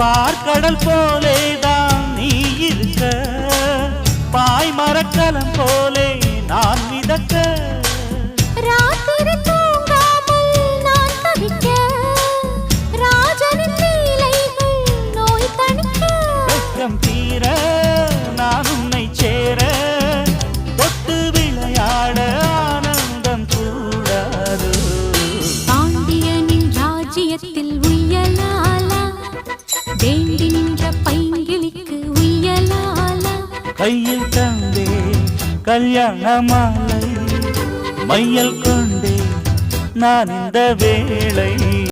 பார்க்கடல் போலேதான் நீ இருக்க, பாய் மரக்கலம் போலே நான் மிதக்க. ராத்திரி தூங்காமல் நான் தவிக்க, ராஜனின் லீலைகள் நோய் தணிக்க. வெட்கம் தீர நான் உன்னை சேர, தொட்டு விளையாட ஆனந்தம் கூடாது. பாண்டியனின் ராஜ்யத்தில் உய்யலாலா, வேண்டி நின்ற பைங்கிளிக்கு உய்யலாலா. கையில் தந்தே கல்யாண மாலை, மையல் கொண்டே நான் இந்த வேளை.